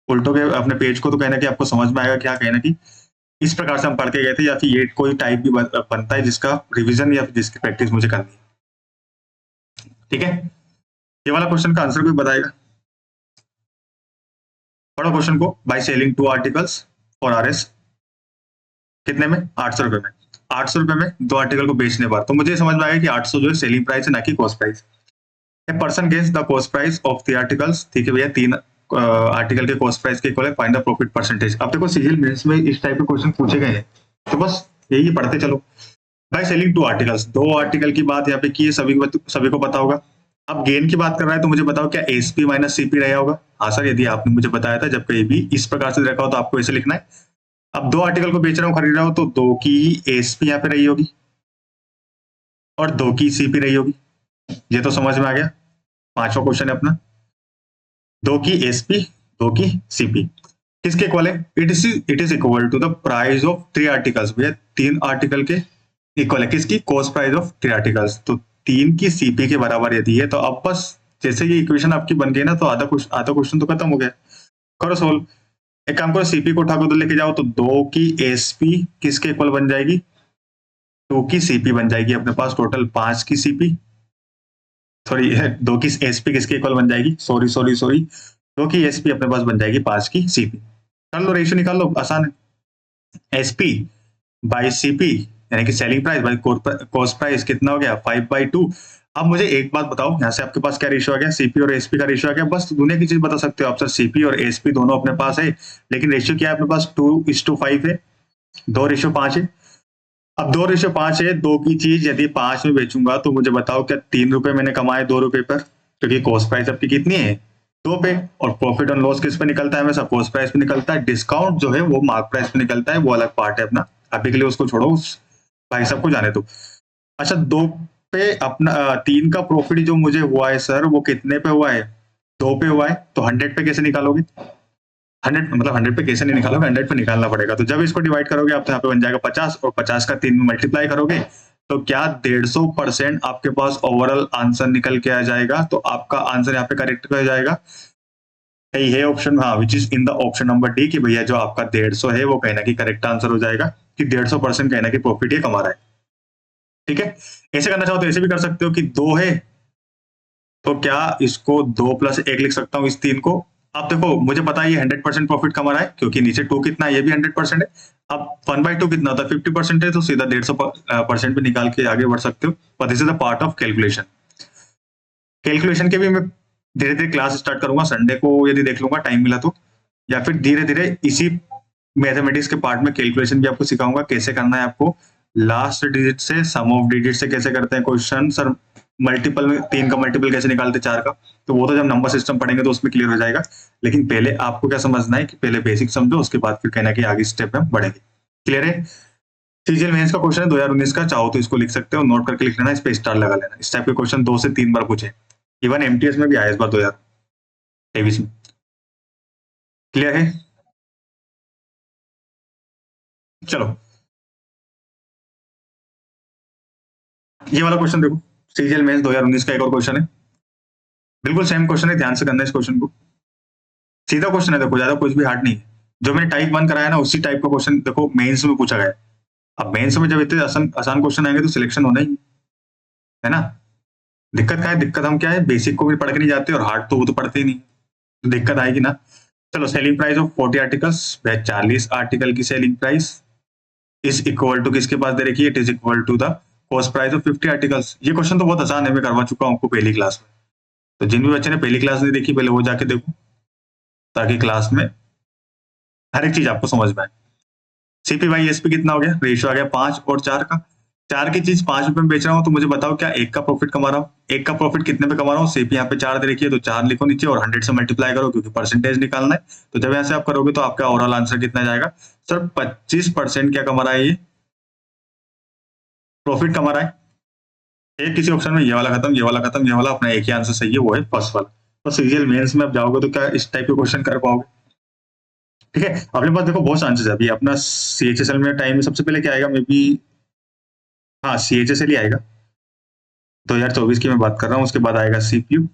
उल्टोगे अपने पेज को तो कहीं ना कहीं आपको समझ में आएगा कि हाँ कहीं ना कहीं इस प्रकार से हम पढ़ के गए थे, या फिर ये कोई टाइप भी बनता है जिसका रिविजन या फिर जिसकी प्रैक्टिस मुझे करनी है। ठीक है, ये वाला क्वेश्चन का आंसर कोई बताएगा? पढ़ो क्वेश्चन को। By selling 2 articles for RS, कितने में? 800 रुपए में। 800 रुपए में 2 आर्टिकल को बेचने पर, तो मुझे समझ में आया कि 800 जो है सेलिंग प्राइस है, ना कि cost price. A person gets the cost price of 3 articles. ठीक है भैया, 3 आर्टिकल के कॉस्ट प्राइस के इक्वल है, फाइंड द प्रॉफिट परसेंटेज। अब देखो सीजीएल मेंस में इस टाइप के क्वेश्चन पूछे गए हैं, तो बस यही पढ़ते चलो। बाय सेलिंग 2 आर्टिकल्स, 2 आर्टिकल की बात यहाँ पे की है, सभी को पता होगा। अब गेन की बात कर रहा है तो मुझे बताओ क्या एसपी माइनस सीपी रहा होगा? हाँ सर, यदि आपने मुझे बताया था जब कहीं भी इस प्रकार से रखा हो तो आपको ऐसे लिखना है। अब 2 आर्टिकल को बेच रहा हूँ, खरीद रहा हूँ, तो 2 की एसपी यहाँ पे रही होगी और 2 की सीपी रही होगी। ये तो समझ में आ गया। 5वां क्वेश्चन है अपना, 2 की एसपी, 2 की सीपी किसके इक्वल है? It is equal to the price of 3 articles. भैया 3 आर्टिकल के इक्वल है किसकी? Cost price of 3 articles. तो 3 की सीपी के बराबर यदि है, तो अब बस जैसे ये इक्वेशन आपकी बन गई ना, तो आधा क्वेश्चन तो खत्म हो गया। करो सोल्व। एक काम करो, सीपी को उठा कर लेके जाओ, तो 2 की एसपी किसके इक्वल बन जाएगी? 2 की सीपी बन जाएगी अपने पास टोटल 5 की सीपी, सॉरी, दो की एसपी किसके इक्वल बन जाएगी, सॉरी सॉरी सॉरी, दो की एसपी अपने पास बन जाएगी 5 की सीपी। कर लो, रेशियो निकाल लो, आसान है। एसपी बाई सीपी यानी कि selling price by cost price कितना हो गया, 5/2। अब मुझे एक बात बताओ, यहाँ से आपके पास क्या रेशियो आ गया, सीपी और एसपी का रेशियो आ गया। बस दुनिया की चीज बता सकते हो आप, सर सीपी और एसपी दोनों अपने पास है, लेकिन रेशियो क्या है अपने पास, 2:5 है, 2:5 है। अब 2:5 है, दो की चीज यदि 5 में बेचूंगा तो मुझे बताओ क्या 3 रुपए मैंने कमाए 2 रुपए पर, क्योंकि कॉस्ट प्राइस आपकी कितनी है, 2 पे। और प्रॉफिट ऑन लॉस किस पे निकलता है, हमेशा कॉस्ट प्राइस पे निकलता है। डिस्काउंट जो है वो मार्क प्राइस पे निकलता है, वो अलग पार्ट है अपना, अभी के लिए उसको छोड़ो, उस भाई सबको जाने दो। अच्छा, 2 पे अपना 3 का प्रॉफिट जो मुझे हुआ है सर, वो कितने पे हुआ है, 2 पे हुआ है, तो 100 पे कैसे निकालोगे, 100 मतलब 100 पे कैसे नहीं निकालोगे, 100 पे निकालना पड़ेगा। तो जब इसको डिवाइड करोगे आप तो यहाँ पे बन जाएगा 50, और 50 का 3 में मल्टीप्लाई करोगे तो क्या 150% आपके पास ओवरऑल आंसर निकल के आ जाएगा। तो आपका आंसर यहाँ पे करेक्ट हो जाएगा, यही है ऑप्शन, हाँ, which is in the option number D, कि भैया जो आपका 150 है वो कहीं ना कहीं करेक्ट आंसर हो जाएगा, कि 150% कहीं ना कहीं प्रॉफिट ये कमा रहा है। ठीक है, ऐसे करना चाहो तो ऐसे भी कर सकते हो कि 2 है तो क्या इसको 2+1 लिख सकता हूँ इस 3 को। अब देखो मुझे पता है ये 100% प्रॉफिट कमा रहा है, क्योंकि नीचे 2 कितना है, ये भी 100% है। अब 1/2 कितना होता है, 50% है, तो सीधा 150% पे निकाल के आगे बढ़ सकते हो। पर this is the part of calculation. Calculation के भी मैं धीरे धीरे क्लास स्टार्ट करूंगा, संडे को यदि देख लूंगा टाइम मिला तो, या फिर धीरे धीरे इसी मैथमेटिक्स के पार्ट में कैलकुलेशन भी आपको सिखाऊंगा, कैसे करना है आपको। लास्ट डिजिट से सम ऑफ डिजिट से कैसे करते हैं क्वेश्चन, सर मल्टीपल में 3 का मल्टीपल कैसे निकालते 4 का, तो वो तो जब नंबर सिस्टम पढ़ेंगे तो उसमें क्लियर हो जाएगा। लेकिन पहले आपको क्या समझना है कि पहले बेसिक समझो, उसके बाद फिर कहना कि आगे स्टेप में बढ़ेंगे। क्लियर है। सीजीएल मेंस का क्वेश्चन है 2019 का, चाहो तो इसको लिख सकते हो, नोट करके लिख लेना, इस पे स्टार लगा लेना। इस टाइप के क्वेश्चन 2 से 3 बार पूछे, इवन एमटीएस में भी आया इस बार 2023 में। क्लियर है। चलो ये वाला क्वेश्चन देखो, सीजीएल मेंस 2019 का एक और क्वेश्चन है, बिल्कुल सेम क्वेश्चन है, ध्यान से करना इस क्वेश्चन को। सीधा क्वेश्चन है, देखो ज्यादा कुछ भी हार्ड नहीं है। जो मैंने टाइप 1 कराया ना उसी टाइप का क्वेश्चन देखो मेंस में पूछा गया है। अब मेंस में जब इतने आसान आसान क्वेश्चन आएंगे तो सिलेक्शन होना ही है ना। दिक्कत क्या है, दिक्कत हम क्या है, बेसिक को भी पढ़ के नहीं जाते और हार्ड तो वो तो पढ़ते ही नहीं, तो दिक्कत आएगी ना। चलो, selling price of 40 articles, 40 article की selling price is equal to किसके पास दे रखी है, it is equal to the cost price of 50 articles. ये क्वेश्चन तो बहुत आसान है, मैं करवा चुका हूँ आपको पहली क्लास में। तो जिन भी बच्चे ने पहली क्लास नहीं देखी पहले वो जाके देखो, ताकि क्लास में हर एक चीज आपको समझ में आए। सीपी बाई एसपी कितना हो गया, रेशियो आ गया 5 और 4 का। 4 की चीज 5 रुपए में बेच रहा हूँ, तो मुझे बताओ क्या 1 का प्रॉफिट कमा रहा हूँ, 1 का प्रॉफिट कितने पे कमा रहा हूँ। सीपी यहाँ पे 4 दे रखी है तो 4 लिखो नीचे और 100 से मल्टीप्लाई करो, क्योंकि परसेंटेज निकालना है। तो जब यहाँ से आप करोगे तो आपका ओवरऑल आंसर कितना जाएगा, सर 25% क्या कमा रहा है, ये प्रॉफिट कमा रहा है। एक किसी ऑप्शन में ये वाला खत्म, ये वाला खत्म, ये वाला, अपना एक ही आंसर सही है, वो है फर्स्ट वाला। तो सीजीएल मेंस में आप जाओगे तो क्या इस टाइप के क्वेश्चन कर पाओगे। ठीक है, अपने पास देखो बहुत चांसेस है। अभी अपना सीएचएसएल में टाइम में सबसे पहले क्या आएगा, मे बी, हाँ सीएचएसएल ही आएगा, 2024 की मैं बात कर रहा हूँ। उसके बाद आएगा सीपीयू,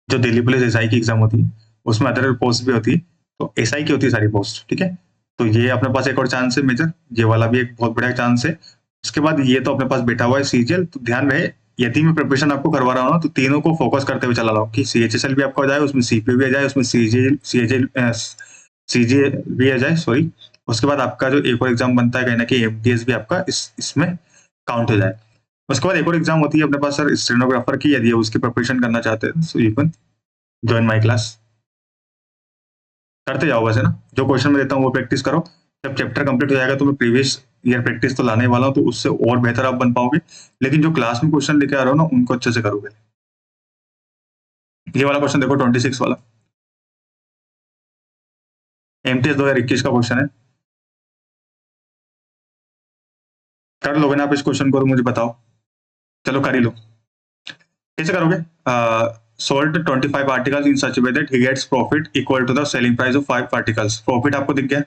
जो दिल्ली पुलिस एसआई की एग्जाम होती है, उसमें अदर पोस्ट भी होती है, तो एसआई की होती है सारी पोस्ट। ठीक है, तो ये अपने पास एक और चांस है मेजर, ये वाला भी एक बहुत बड़ा चांस है। उसके बाद ये तो अपने पास बैठा हुआ है सीजीएल। तो ध्यान रहे, यदि मैं प्रिपरेशन आपको करवा रहा हूँ ना, तो तीनों को फोकस करते हुए चला रहा हूँ, कि सीएचएसएल भी आपका हो जाए, उसमें सीपीयू भी आ जाए, उसमें सीजे भी आ जाए, सॉरी। उसके बाद आपका जो एक और एग्जाम बनता है कहीं ना कहीं एमटीएस भी आपका इसमें काउंट हो जाए। उसके बाद एक और एग्जाम होती है अपने पास सर स्टेनोग्राफर की, यदि उसकी प्रिपरेशन करना चाहते हैं so you can join my class. करते जाओ वैसे ना, जो क्वेश्चन मैं देता हूँ वो प्रैक्टिस करो। जब चैप्टर कंप्लीट हो जाएगा तो मैं प्रीवियस ईयर प्रैक्टिस तो लाने वाला हूँ, तो उससे और बेहतर आप बन पाओगे। लेकिन जो क्लास में क्वेश्चन लेके आ रहा हो ना, उनको अच्छे से करोगे। ये वाला क्वेश्चन देखो 26 वाला, एमटीएस 2021 का क्वेश्चन है। कर लोगे ना आप इस क्वेश्चन को, तो मुझे बताओ। चलो कर ही लो। कैसे करोगे, sold 25 articles in such way that he gets profit equal to the selling price of 5 articles. Profit आपको दिख गया,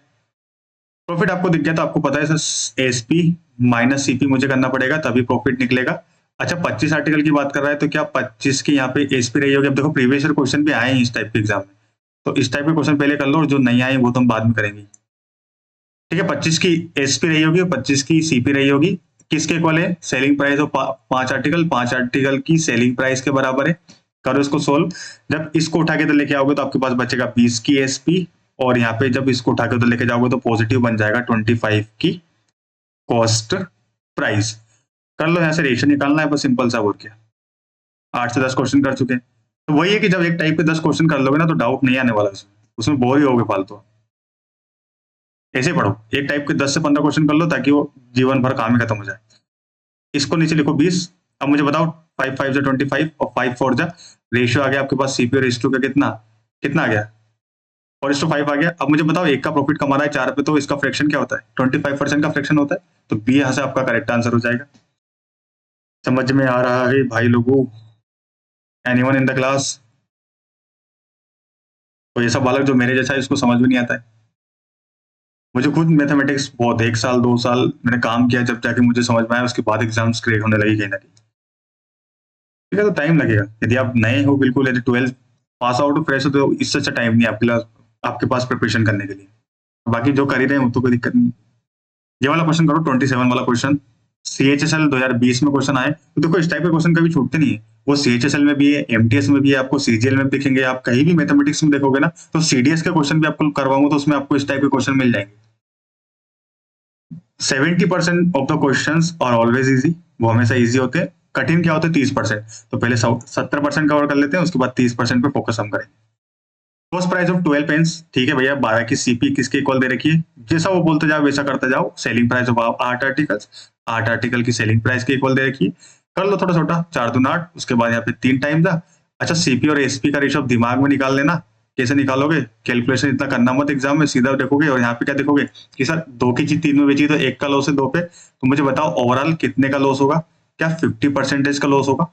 प्रॉफिट आपको दिख गया तो आपको पता है सर एसपी माइनस सीपी मुझे करना पड़ेगा, तभी प्रॉफिट निकलेगा। अच्छा, 25 आर्टिकल की बात कर रहा है, तो क्या 25 की यहाँ पे एसपी रही होगी। अब देखो प्रीवियस ईयर क्वेश्चन भी आए हैं इस टाइप के एग्जाम में, तो इस टाइप के क्वेश्चन पहले कर लो, और जो नहीं आए वो तो हम बाद में करेंगे। ठीक है, 25 की एसपी रही होगी और 25 की सीपी रही होगी, किसके इक्वल है, selling price of 5 article, 5 article की सेलिंग प्राइस के बराबर है। करो इसको सोल्व। जब इसको उठा के तो लेके आओगे तो आपके पास बचेगा 20 की एसपी, और यहाँ पे जब इसको उठा के तो लेके जाओगे तो पॉजिटिव बन जाएगा 25 की कॉस्ट प्राइस। कर लो, यहाँ से रेशियो निकालना है बस, सिंपल सा। और क्या, 8 से 10 क्वेश्चन कर चुके हैं। तो वही है कि जब एक टाइप पे 10 क्वेश्चन कर लोगे ना तो डाउट नहीं आने वाला उसमें बोर ही होगे फालतू। ऐसे पढ़ो, एक टाइप के 10 से 15 क्वेश्चन कर लो ताकि वो जीवन भर काम ही खत्म हो जाए। इसको नीचे लिखो 20। अब मुझे बताओ 5 5 जा 25 और 5 4 जा, रेशियो आ गया आपके पास सीपी और रेशियो का कितना कितना आ गया, 4:5 आ गया। अब मुझे बताओ एक का प्रॉफिट कमा रहा है 4 पे, तो इसका फ्रैक्शन क्या होता है, 25% का फ्रैक्शन होता है। तो बी यहाँ से आपका करेक्ट आंसर हो जाएगा। समझ में आ रहा है भाई लोगों? Anyone in the class? तो ऐसा बालक जो मेरे जैसा है इसको समझ में नहीं आता है। मुझे खुद मैथमेटिक्स बहुत 1 साल 2 साल मैंने काम किया, जब जाके मुझे समझ में आया, उसके बाद एग्जाम्स क्रैक होने लगी कहीं ना कहीं। ठीक है, तो टाइम लगेगा। यदि आप नए हो बिल्कुल, यदि 12 पास आउट हो फ्रेश हो, तो इससे अच्छा टाइम नहीं आपके पास प्रिपरेशन करने के लिए। बाकी जो कर ही रहे हैं वो तो कोई दिक्कत नहीं। ये वाला क्वेश्चन करो, 27 वाला क्वेश्चन। CHSL 2020 में क्वेश्चन आए, तो देखो इस टाइप के क्वेश्चन कभी छूटते नहीं है। वो CHSL में भी है, MTS में भी है, आपको CGL में भी दिखेंगे। आप कहीं भी मैथमेटिक्स में देखोगे ना तो CDS के क्वेश्चन भी आपको करवाऊंगा तो उसमें आपको इस टाइप के क्वेश्चन मिल जाएंगे। 70% of the questions are always easy, वो हमेशा इजी होते हैं। कठिन क्या होते हैं 30%। तो पहले 70% कवर कर लेते हैं, उसके बाद 30% पे फोकस हम करेंगे। कॉस्ट प्राइस ऑफ 12 पेन्स, ठीक है भैया। 12 की सीपी किसके इक्वल दे रखी है, जैसा वो बोलते जाओ वैसा करते जाओ। Selling price of 8 articles, 8 article की सेलिंग प्राइस के इक्वल दे रखी है। कर लो थोड़ा छोटा, 4 दूना 8, उसके बाद यहाँ पे 3 टाइम था। अच्छा, सीपी और एसपी का रेशियो दिमाग में निकाल लेना। कैसे निकालोगे, कैलकुलेशन इतना करना मत एग्जाम में, सीधा देखोगे और यहाँ पे क्या देखोगे कि सर 2 की चीज 3 में बेची तो 1 का लॉस है 2 पे। तो मुझे बताओ ओवरऑल कितने का लॉस होगा, क्या 50% का लॉस होगा?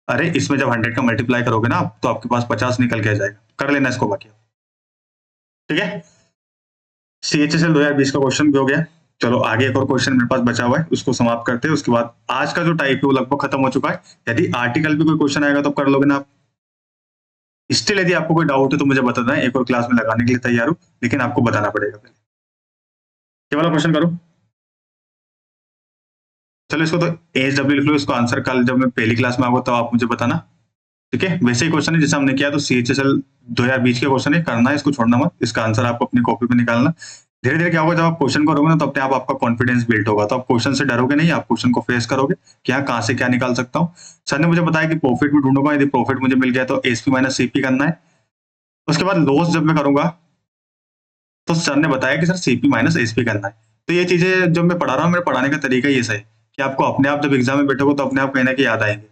अरे इसमें जब 100 का मल्टीप्लाई करोगे ना तो आपके पास 50 निकल के आ जाएगा। कर लेना इसको बाकी, ठीक है। CHSL 2020 का क्वेश्चन भी हो गया। चलो आगे एक और क्वेश्चन मेरे पास बचा हुआ है, उसको समाप्त करते हैं। उसके बाद आज का जो टाइप है वो लगभग खत्म हो चुका है। यदि आर्टिकल पे कोई क्वेश्चन आएगा तो कर लोगे ना आप? स्टिल यदि आपको कोई डाउट है तो मुझे बता दें, एक और क्लास में लगाने के लिए तैयार हूं, लेकिन आपको बताना पड़ेगा पहले। ये वाला क्वेश्चन करो। चलो इसको तो HW लिख लो, इसको आंसर कल जब मैं पहली क्लास में आऊंगा तो आप मुझे बताना, ठीक है। वैसे ही क्वेश्चन है जैसे हमने किया, तो CHSL 2020 के क्वेश्चन है, करना है, इसको छोड़ना मत। इसका आंसर आपको अपनी कॉपी पे निकालना। धीरे धीरे क्या होगा, जब आप क्वेश्चन करोगे ना तो अपने आप आपका कॉन्फिडेंस बिल्ड होगा, तो आप क्वेश्चन से डरोगे नहीं, आप क्वेश्चन को फेस करोगे कि हाँ कहाँ से क्या निकाल सकता हूँ। सर ने मुझे बताया कि प्रॉफिट भी ढूंढूंगा, यदि प्रॉफिट मुझे मिल गया तो एसपी माइनस सीपी करना है। उसके बाद लॉस जब मैं करूंगा तो सर ने बताया कि सर सीपी माइनस एसपी करना है। तो ये चीजें जब मैं पढ़ा रहा हूँ, मेरे पढ़ाने का तरीका ये सही कि आपको अपने आप जब एग्जाम में बैठोगे तो अपने आप कहीं ना कहीं याद आएंगे।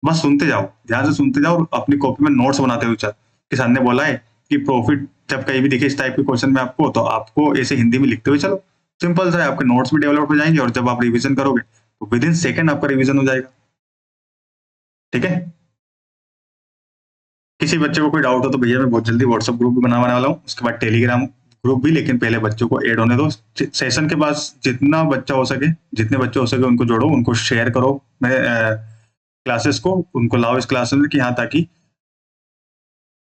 बस सुनते जाओ, ध्यान से सुनते जाओ और अपनी कॉपी में नोट्स बनाते हुए चल कि सर ने बोला है कि प्रॉफिट जब कहीं भी दिखे इस टाइप के क्वेश्चन में आपको, तो आपको ऐसे हिंदी में लिखते हुए चलो। सिंपल सा है, आपके नोट्स भी डेवलप हो जाएंगे और जब आप रिवीजन करोगे तो विद इन सेकेंड आपका रिवीजन हो जाएगा, ठीक है। किसी बच्चे को कोई डाउट हो तो भैया मैं बहुत जल्दी व्हाट्सएप ग्रुप भी बनाने वाला हूँ, उसके बाद टेलीग्राम ग्रुप भी, लेकिन पहले बच्चों को ऐड होने दो। सेशन के बाद जितना बच्चा हो सके, जितने बच्चे हो सके उनको जोड़ो, उनको शेयर करो मेरे क्लासेस को, उनको लाओ इस क्लासेस में कि हाँ, ताकि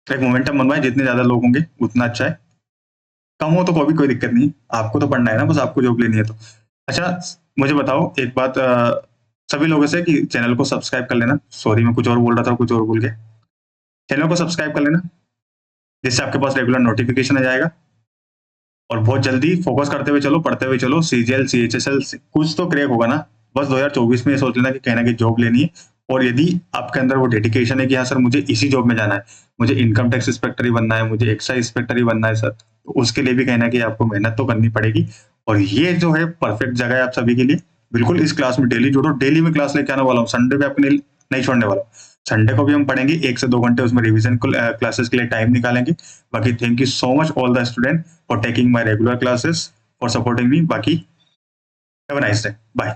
एक मोमेंटम बनवाए। जितने ज्यादा लोग होंगे उतना अच्छा है। कम हो तो कोई दिक्कत नहीं, आपको तो पढ़ना है ना, बस आपको जॉब लेनी है तो। अच्छा मुझे बताओ एक बात, सभी लोगों से कि चैनल को सब्सक्राइब कर लेना। सॉरी मैं कुछ और बोल रहा था, कुछ और भूल गया। चैनल को सब्सक्राइब कर लेना जिससे आपके पास रेगुलर नोटिफिकेशन आ जाएगा। और बहुत जल्दी फोकस करते हुए चलो, पढ़ते हुए चलो। CGL CHSL कुछ तो क्रैक होगा ना। बस 2024 में ये सोच लेना कि कहना कि जॉब लेनी है। और यदि आपके अंदर वो डेडिकेशन है कि हाँ सर मुझे इसी जॉब में जाना है, मुझे इनकम टैक्स इंस्पेक्टर ही बनना है, मुझे एक्साइज इंस्पेक्टर ही बनना है सर, तो उसके लिए भी कहना कि आपको मेहनत तो करनी पड़ेगी। और ये जो है परफेक्ट जगह है आप सभी के लिए। बिल्कुल इस क्लास में डेली जुड़ो, डेली में क्लास लेके आने वाला हूँ, संडे पे अपने नहीं छोड़ने वाला हूँ। संडे को भी हम पढ़ेंगे 1 से 2 घंटे, उसमें रिवीजन क्लासेस के लिए टाइम निकालेंगे। बाकी thank you so much all the student for taking my regular classes, for supporting me. बाकी have a nice day, bye.